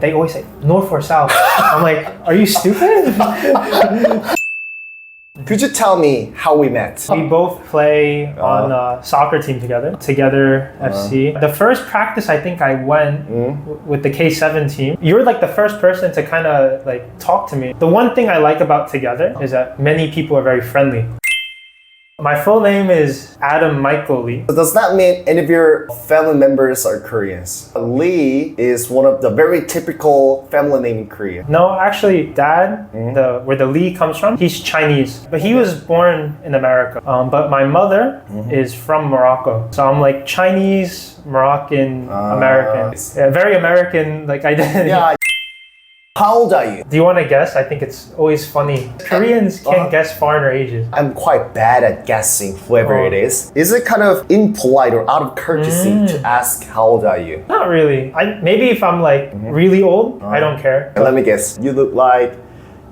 They always say north or south. I'm like, are you stupid? Could you tell me how we met? We both play on a soccer team together FC. The first practice I think I went with the K7 team, you were like the first person to kind of like talk to me. The one thing I like about Together is that many people are very friendly. My full name is Adam Michael Lee. Does that mean any of your family members are Koreans? Lee is one of the very typical family name in Korea. No, actually, Dad, where the Lee comes from, he's Chinese. But he was born in America. But my mother is from Morocco. So I'm like Chinese, Moroccan, American. Yeah, very American like identity. Yeah. How old are you? Do you want to guess? I think it's always funny. Koreans can't guess foreigner ages. I'm quite bad at guessing whoever it is. Is it kind of impolite or out of courtesy to ask how old are you? Not really. Maybe if I'm like really old, I don't care. Let me guess. You look like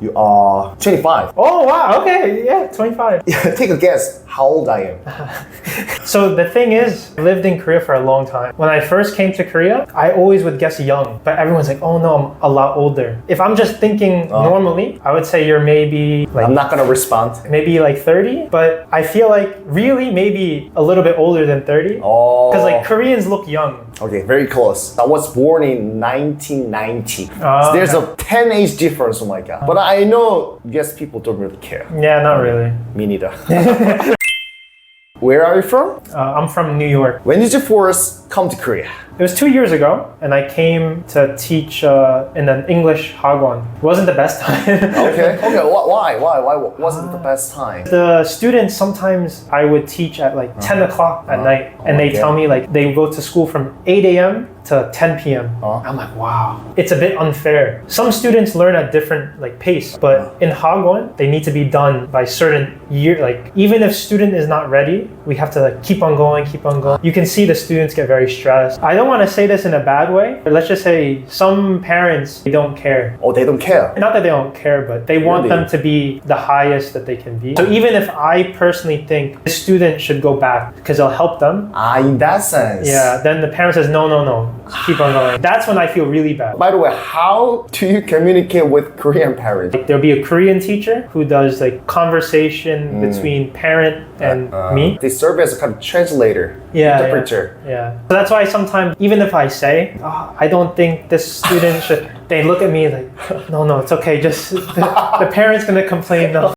you are 25. Oh wow, okay, yeah, 25. Take a guess. How old I am? So the thing is, I lived in Korea for a long time. When I first came to Korea, I always would guess young, but everyone's like, oh no, I'm a lot older. If I'm just thinking normally, I would say you're maybe like... I'm not gonna respond. Maybe like 30, but I feel like really maybe a little bit older than 30. Oh. Because like Koreans look young. Okay, very close. I was born in 1990. So there's a 10 age difference, oh my god. But I know, yes, people don't really care. Yeah, not really. Me neither. Where are you from? I'm from New York. When did you first come to Korea? It was 2 years ago, and I came to teach in an English hagwon. It wasn't the best time. Okay. Why wasn't the best time? The students, sometimes I would teach at like 10 o'clock at night, and they tell me like they go to school from 8 a.m. to 10 p.m. I'm like, wow, it's a bit unfair. Some students learn at different like pace, but in hagwon, they need to be done by certain year. Like even if student is not ready, we have to like keep on going. You can see the students get very stressed. I don't want to say this in a bad way, but let's just say some parents, they don't care. Oh, they don't care? Not that they don't care, but they want them to be the highest that they can be. So even if I personally think the student should go back because it'll help them. In that sense. Yeah, then the parent says, no, keep on going. That's when I feel really bad. By the way, how do you communicate with Korean parents? Like, there'll be a Korean teacher who does like conversation between parent and me. They serve as a kind of translator, interpreter. Yeah. So that's why sometimes, even if I say, I don't think this student should, they look at me like, no, it's okay. Just the parent's gonna complain though.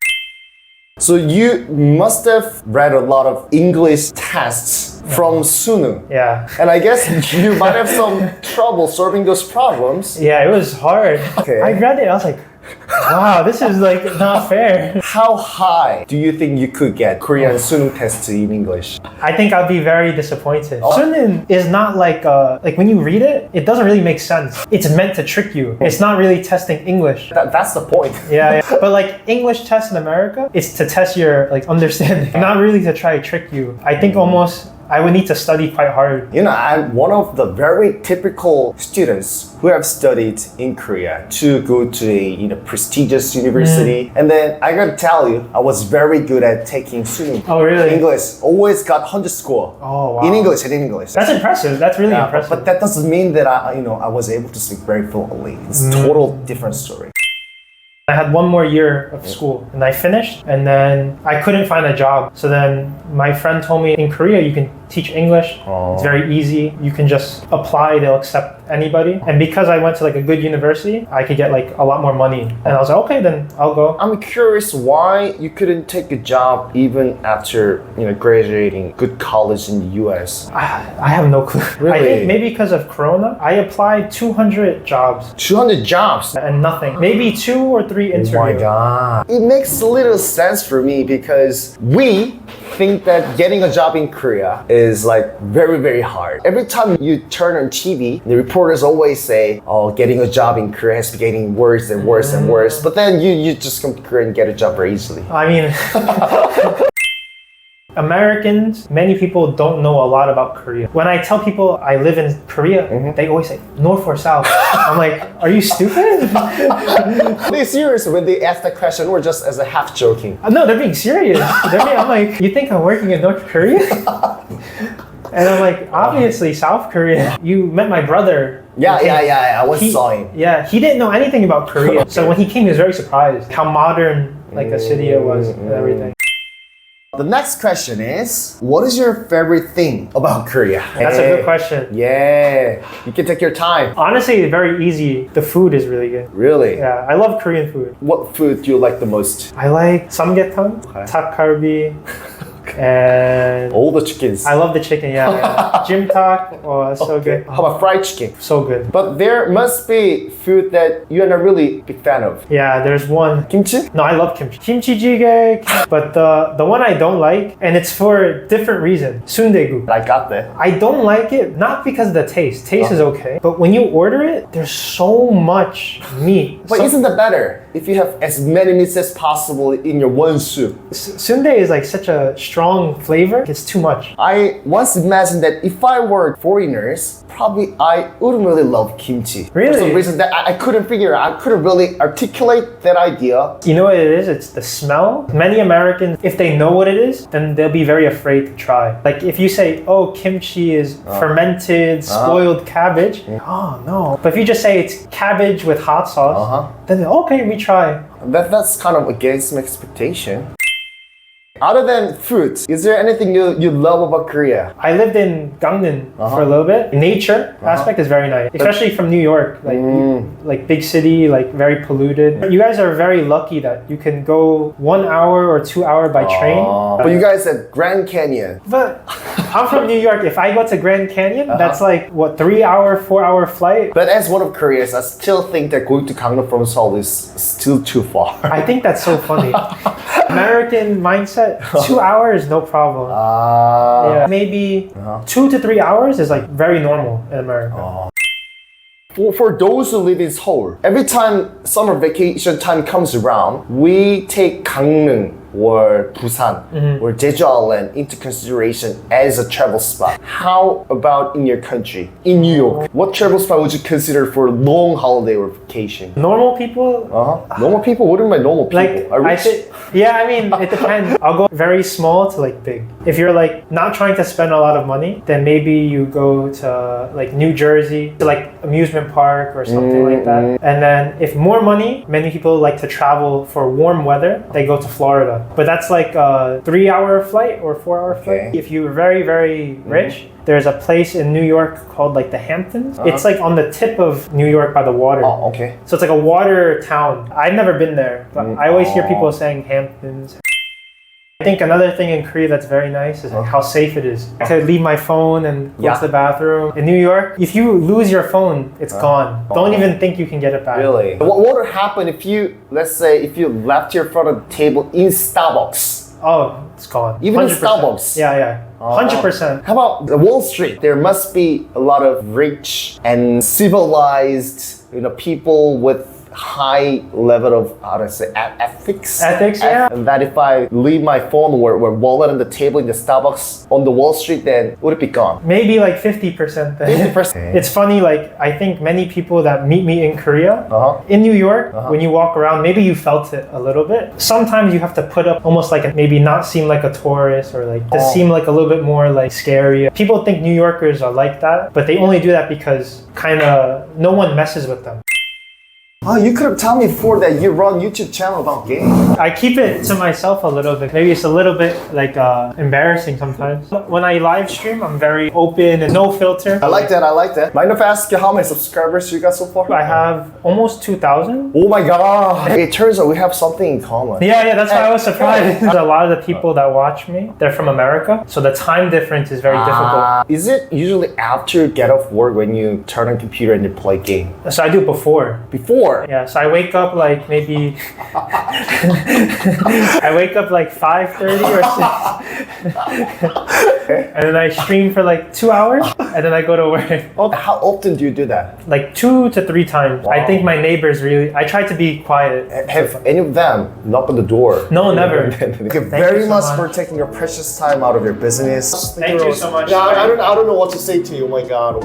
So you must have read a lot of English tests from Sunu. Yeah. And I guess you might have some trouble solving those problems. Yeah, it was hard. Okay. I read it, I was like, wow, this is like not fair. How high do you think you could get Korean Sunu tests in English? I think I'd be very disappointed. Sunin is not like when you read it, it doesn't really make sense. It's meant to trick you. It's not really testing English. That's the point. Yeah. But like English tests in America, it's to test your like understanding, not really to try to trick you. I think almost I would need to study quite hard. You know, I'm one of the very typical students who have studied in Korea to go to a prestigious university. And then I gotta tell you, I was very good at taking Sunu. Oh, really? English. Always got 100 score. Oh, wow. In English. That's impressive. That's really impressive. But that doesn't mean that I was able to speak very fluently. It's a total different story. I had one more year of school and I finished, and then I couldn't find a job. So then my friend told me in Korea you can teach English. It's very easy. You can just apply, they'll accept anybody. And because I went to like a good university, I could get like a lot more money. And I was like, okay, then I'll go. I'm curious why you couldn't take a job even after graduating good college in the US. I have no clue. Really? I think maybe because of Corona, I applied 200 jobs. 200 jobs? And nothing. Maybe 2 or 3 interviews. Oh my god. It makes little sense for me because we think that getting a job in Korea is like very, very hard. Every time you turn on TV, the reporters always say, oh, getting a job in Korea is getting worse and worse and worse. But then you just come to Korea and get a job very easily. I mean, Americans, many people don't know a lot about Korea. When I tell people I live in Korea, they always say north or south. I'm like, are you stupid? Are they serious when they ask that question or just as a half joking? No, they're being serious. I'm like, you think I'm working in North Korea? And I'm like, obviously South Korea. You met my brother Yeah, I was saw him. Yeah, he didn't know anything about Korea. So when he came, he was very surprised how modern like a city it was and everything. The next question is, what is your favorite thing about Korea? That's a good question. Yeah, you can take your time. Honestly, very easy. The food is really good. Really? Yeah, I love Korean food. What food do you like the most? I like samgyetang, 닭갈비, and All the chickens. I love the chicken. Yeah. Jimtak, oh, that's so good. How about fried chicken? So good. But there must be food that you're not really big fan of. Yeah, there's one. Kimchi? No, I love kimchi. Kimchi jjigae, but the one I don't like, and it's for a different reason. Sundaegu. I got that. I don't like it, not because of the taste. Taste is okay. But when you order it, there's so much meat. But isn't that better if you have as many meats as possible in your one soup? Sundae is like such a strong flavor. It's too much. I once imagined that if I were foreigners, probably I wouldn't really love kimchi. Really? For some reason that I couldn't figure out. I couldn't really articulate that idea. You know what it is? It's the smell. Many Americans, if they know what it is, then they'll be very afraid to try. Like if you say, oh, kimchi is fermented, spoiled cabbage. Oh, no. But if you just say it's cabbage with hot sauce, then okay, we try. That's kind of against my expectation. Other than food, is there anything you love about Korea? I lived in Gangneung for a little bit. Nature aspect is very nice, especially from New York, like big city, like very polluted. You guys are very lucky that you can go 1 hour or 2 hours by train. But you guys have Grand Canyon. But I'm from New York. If I go to Grand Canyon, that's like what 3 hour, 4 hour flight. But as one of Koreans, I still think that going to Gangneung from Seoul is still too far. I think that's so funny. American mindset, 2 hours, no problem. Yeah, maybe 2 to 3 hours is like very normal in America. For those who live in Seoul, every time summer vacation time comes around, we take Gangneung or Busan or Jeju Island into consideration as a travel spot. How about in your country, in New York? What travel spot would you consider for long holiday or vacation? Normal people? Normal people? What do you mean normal people? Like, Are rich? I mean, it depends. I'll go very small to like big. If you're like not trying to spend a lot of money, then maybe you go to like New Jersey, to like amusement park or something like that. And then if more money, many people like to travel for warm weather, they go to Florida. But that's like a 3 hour flight or 4 hour flight. If you're very, very rich, there's a place in New York called like the Hamptons. It's like on the tip of New York by the water. Oh, okay. So it's like a water town. I've never been there, but I always hear people saying Hamptons. I think another thing in Korea that's very nice is like how safe it is. I could leave my phone and go to the bathroom. In New York, if you lose your phone, it's gone. Don't even think you can get it back. Really? What would happen if you, let's say, if you left your front of the table in Starbucks? Oh, it's gone. Even in 100%. Starbucks? Yeah. 100%. How about the Wall Street? There must be a lot of rich and civilized, people with high level of, how to say, ethics. Ethics, yeah. And that if I leave my phone or wallet on the table in the Starbucks on the Wall Street, then would it be gone? Maybe like 50% then. 50%. It's funny, like I think many people that meet me in Korea, in New York, when you walk around, maybe you felt it a little bit. Sometimes you have to put up almost like maybe not seem like a tourist or like to seem like a little bit more like scary. People think New Yorkers are like that, but they only do that because kind of no one messes with them. Oh, you could have told me before that you run YouTube channel about games. I keep it to myself a little bit. Maybe it's a little bit like embarrassing sometimes. When I live stream, I'm very open and no filter. I like that. Mind if I ask you how many subscribers you got so far? I have almost 2,000. Oh my god! It turns out we have something in common. Yeah, that's why I was surprised. A lot of the people that watch me, they're from America, so the time difference is very difficult. Is it usually after you get off work when you turn on computer and you play game? So I do it before. Before? Yeah, so I wake up like maybe I wake up like 5:30 or 6. And then I stream for like 2 hours and then I go to work. Oh, how often do you do that? Like 2 to 3 times. Wow. I think my neighbors really, I try to be quiet. Have any of them knocked on the door? No, never. Thank you very much for taking your precious time out of your business. Thank you so much. Yeah, I don't know what to say to you. Oh my god.